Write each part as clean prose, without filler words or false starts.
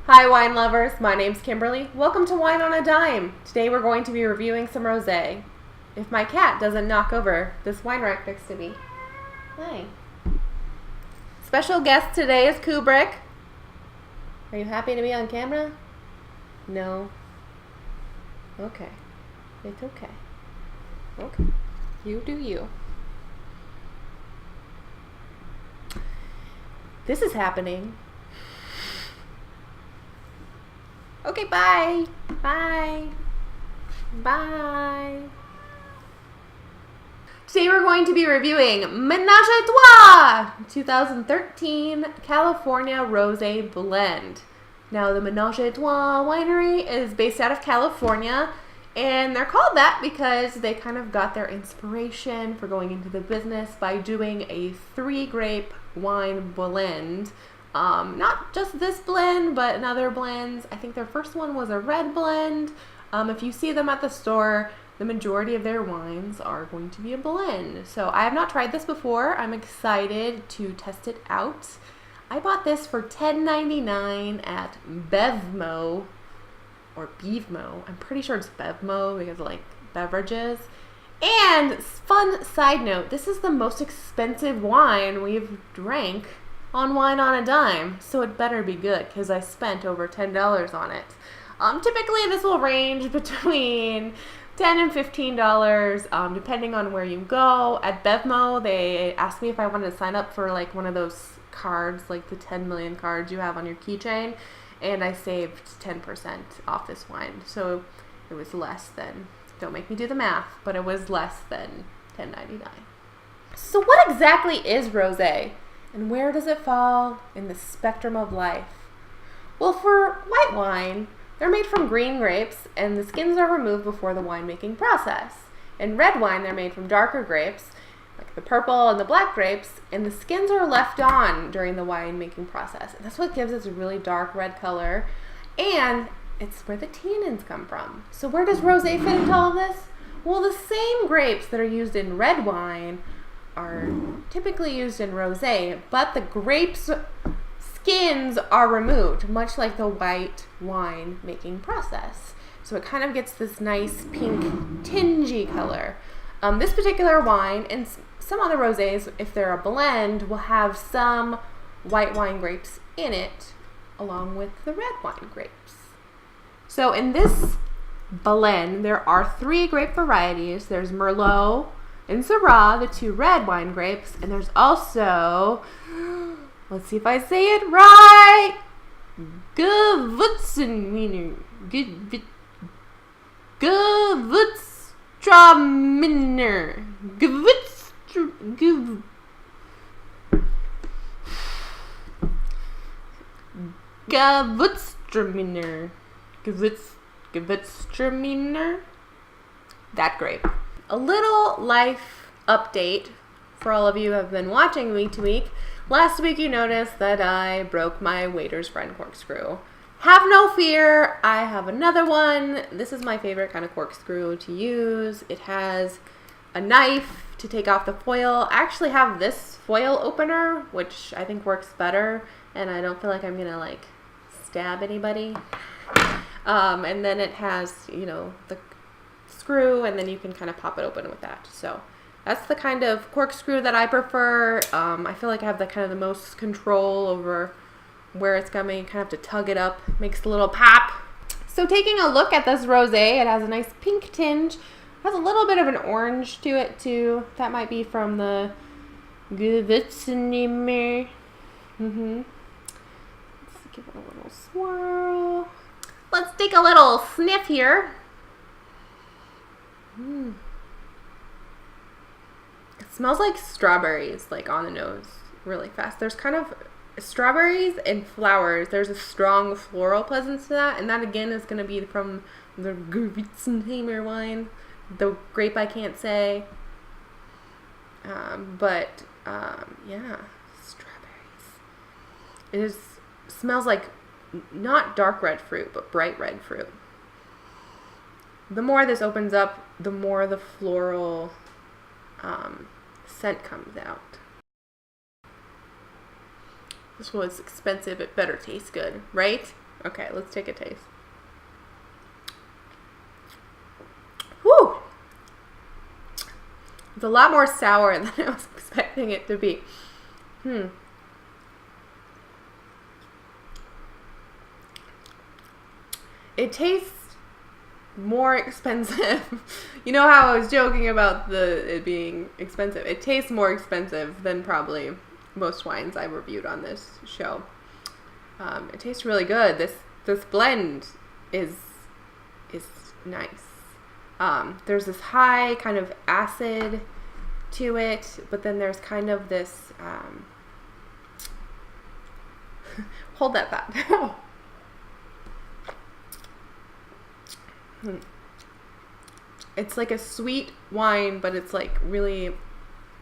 Hi wine lovers, my name's Kimberly. Welcome to Wine on a Dime. Today we're going to be reviewing some rosé. If my cat doesn't knock over this wine rack next to me. Hi. Special guest today is Kubrick. Are you happy to be on camera? No. Okay. It's okay. Okay. You do you. This is happening. Okay, bye. Bye. Bye. Today we're going to be reviewing Ménage à Trois 2013 California Rosé Blend. Now, the Ménage à Trois winery is based out of California, and they're called that because they kind of got their inspiration for going into the business by doing a 3-grape wine blend. Not just this blend, but other blends. I think their first one was a red blend. If you see them at the store, the majority of their wines are going to be a blend. So I have not tried this before. I'm excited to test it out. I bought this for $10.99 at Bevmo, or Bevmo. I'm pretty sure it's Bevmo because of like beverages. And fun side note, this is the most expensive wine we've drank on Wine on a Dime, so it better be good because I spent over $10 on it. Typically this will range between $10 and $15, depending on where you go. At Bevmo, they asked me if I wanted to sign up for like one of those cards, like the 10 million cards you have on your keychain, and I saved 10% off this wine. So it was less than, don't make me do the math, but it was less than $10.99. So what exactly is rosé? And where does it fall in the spectrum of life? Well, for white wine, they're made from green grapes, and the skins are removed before the winemaking process. In red wine, they're made from darker grapes, like the purple and the black grapes, and the skins are left on during the winemaking process. And that's what gives it a really dark red color, and it's where the tannins come from. So where does rosé fit into all of this? Well, the same grapes that are used in red wine are typically used in rosé, but the grapes' skins are removed, much like the white wine making process. So it kind of gets this nice pink tingy color. This particular wine and some other rosés, if they're a blend, will have some white wine grapes in it along with the red wine grapes. So in this blend, there are 3 grape varieties. There's Merlot and Syrah, the 2 red wine grapes, and there's also, let's see if I say it right, Gewürztraminer, Gewürztraminer, that grape. A little life update for all of you who have been watching week to week. Last week you noticed that I broke my waiter's friend corkscrew. Have no fear, I have another one. This is my favorite kind of corkscrew to use. It has a knife to take off the foil. I actually have this foil opener, which I think works better, and I don't feel like I'm gonna like stab anybody. And then it has, you know, the screw, and then you can kind of pop it open with that. So that's the kind of corkscrew that I prefer. I feel like I have the kind of the most control over where it's coming. You kind of have to tug it up, makes a little pop. So taking a look at this rosé, it has a nice pink tinge, has a little bit of an orange to it too. That might be from the Gewürztraminer. Let's give it a little swirl. Let's take a little sniff here. It smells like strawberries, like on the nose, really fast. There's kind of strawberries and flowers. There's a strong floral presence to that, and that again is going to be from the Gewürztraminer wine, the grape I can't say. Yeah, strawberries. It smells like not dark red fruit, but bright red fruit. The more this opens up, the more the floral scent comes out. This was expensive, it better taste good, right? Okay, let's take a taste. Whew! It's a lot more sour than I was expecting it to be. It tastes more expensive. You know how I was joking about it being expensive? It tastes more expensive than probably most wines I reviewed on this show. It tastes really good. This blend is nice. There's this high kind of acid to it, but then there's kind of this hold that thought. It's like a sweet wine, but it's like really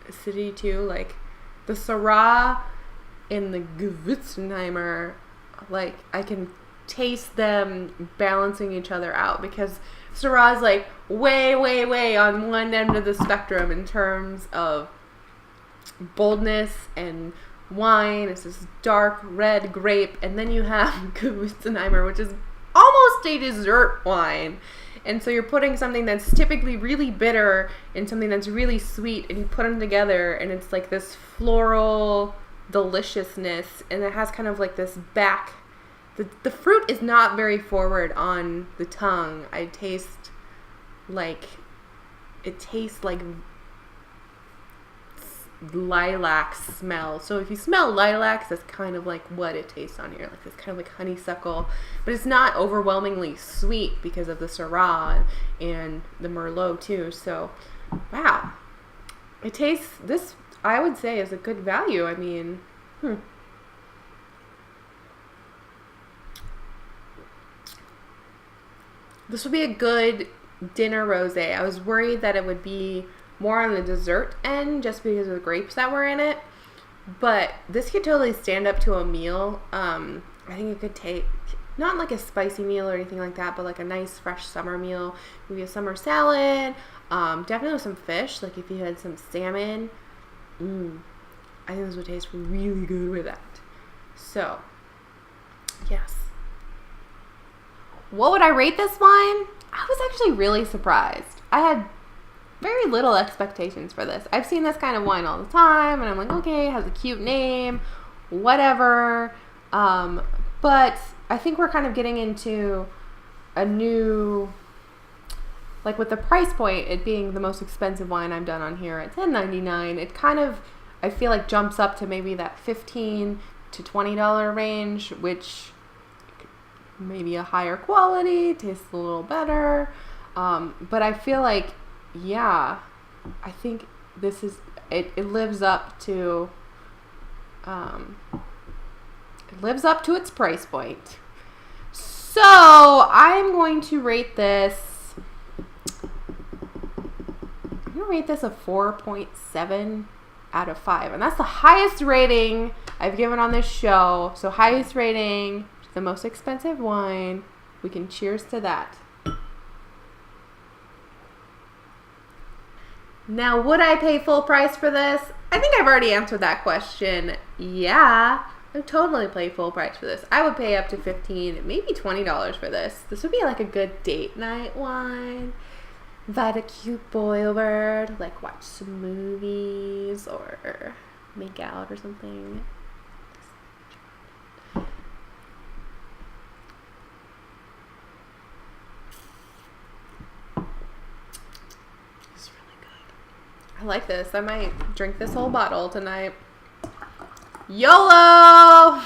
acidity too. Like the Syrah and the Gewürztraminer, like I can taste them balancing each other out, because Syrah is like way on one end of the spectrum in terms of boldness and wine. It's this dark red grape, and then you have Gewürztraminer, which is almost a dessert wine. And so you're putting something that's typically really bitter and something that's really sweet, and you put them together, and it's like this floral deliciousness, and it has kind of like this back. The fruit is not very forward on the tongue. It tastes like lilac smell. So if you smell lilacs, that's kind of like what it tastes on here. Like it's kind of like honeysuckle, but it's not overwhelmingly sweet because of the Syrah and the Merlot too. So, wow. It tastes, this I would say is a good value. I mean, This would be a good dinner rosé. I was worried that it would be more on the dessert end just because of the grapes that were in it. But this could totally stand up to a meal. I think it could take, not like a spicy meal or anything like that, but like a nice fresh summer meal. Maybe a summer salad. Definitely some fish, like if you had some salmon. I think this would taste really good with that. So, yes. What would I rate this wine? I was actually really surprised. I had very little expectations for this. I've seen this kind of wine all the time, and I'm like, okay, it has a cute name, whatever. But I think we're kind of getting into a new, like with the price point, it being the most expensive wine I've done on here at $10.99, it kind of, I feel like jumps up to maybe that $15 to $20 range, which maybe a higher quality, tastes a little better. But I feel like, yeah, I think this is, it lives up to, its price point. So I'm going to rate this, a 4.7 out of 5. And that's the highest rating I've given on this show. So highest rating, the most expensive wine. We can cheers to that. Now, would I pay full price for this? I think I've already answered that question. Yeah, I would totally pay full price for this. I would pay up to $15, maybe $20 for this. This would be like a good date night wine. Invite a cute boy over to like watch some movies or make out or something. I like this. I might drink this whole bottle tonight. YOLO!